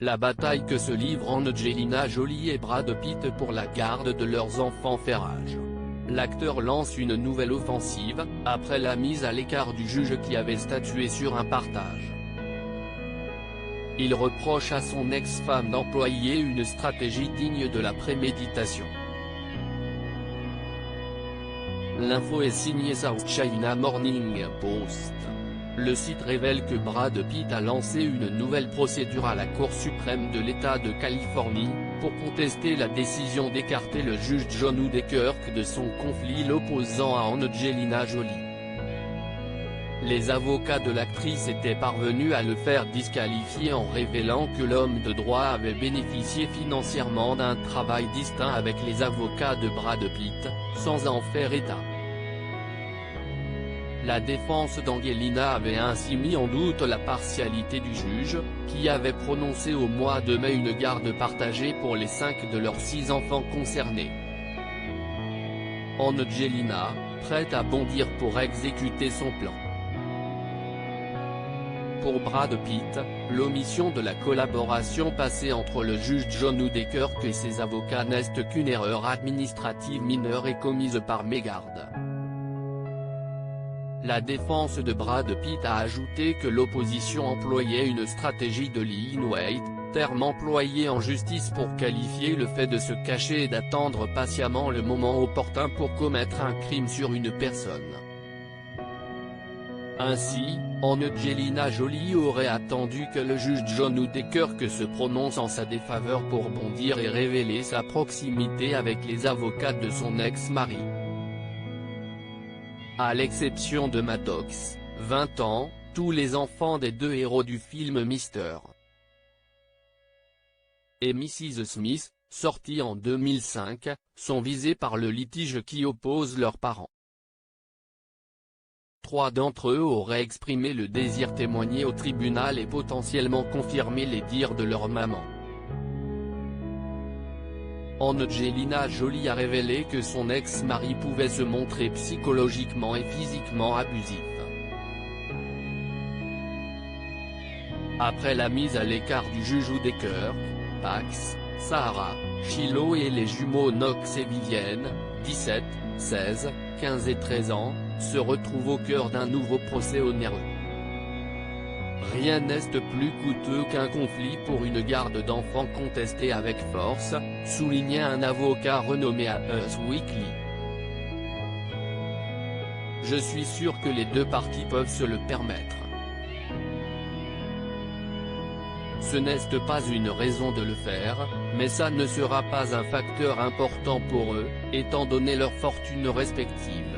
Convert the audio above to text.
La bataille que se livrent Angelina Jolie et Brad Pitt pour la garde de leurs enfants fait rage. L'acteur lance une nouvelle offensive, après la mise à l'écart du juge qui avait statué sur un partage. Il reproche à son ex-femme d'employer une stratégie digne de la préméditation. L'info est signée South China Morning Post. Le site révèle que Brad Pitt a lancé une nouvelle procédure à la Cour suprême de l'État de Californie, pour contester la décision d'écarter le juge John Odenkirk de son conflit l'opposant à Angelina Jolie. Les avocats de l'actrice étaient parvenus à le faire disqualifier en révélant que l'homme de droit avait bénéficié financièrement d'un travail distinct avec les avocats de Brad Pitt, sans en faire état. La défense d'Angelina avait ainsi mis en doute la partialité du juge, qui avait prononcé au mois de mai une garde partagée pour les 5 de leurs 6 enfants concernés. Angelina, prête à bondir pour exécuter son plan. Pour Brad Pitt, l'omission de la collaboration passée entre le juge John Odenkirk et ses avocats n'est qu'une erreur administrative mineure et commise par mégarde. La défense de Brad Pitt a ajouté que l'opposition employait une stratégie de lie in wait, terme employé en justice pour qualifier le fait de se cacher et d'attendre patiemment le moment opportun pour commettre un crime sur une personne. Ainsi, Angelina Jolie aurait attendu que le juge John Odenkirk se prononce en sa défaveur pour bondir et révéler sa proximité avec les avocats de son ex-mari. À l'exception de Maddox, 20 ans, tous les enfants des 2 héros du film Mr. et Mrs. Smith, sorti en 2005, sont visés par le litige qui oppose leurs parents. 3 d'entre eux auraient exprimé le désir témoigner au tribunal et potentiellement confirmer les dires de leur maman. Angelina Jolie a révélé que son ex-mari pouvait se montrer psychologiquement et physiquement abusif. Après la mise à l'écart du juge Odenkirk, Pax, Sarah, Shiloh et les jumeaux Knox et Vivienne, 17, 16, 15 et 13 ans, se retrouvent au cœur d'un nouveau procès onéreux. Rien n'est plus coûteux qu'un conflit pour une garde d'enfants contestée avec force, soulignait un avocat renommé à Us Weekly. Je suis sûr que les 2 parties peuvent se le permettre. Ce n'est pas une raison de le faire, mais ça ne sera pas un facteur important pour eux, étant donné leurs fortunes respectives.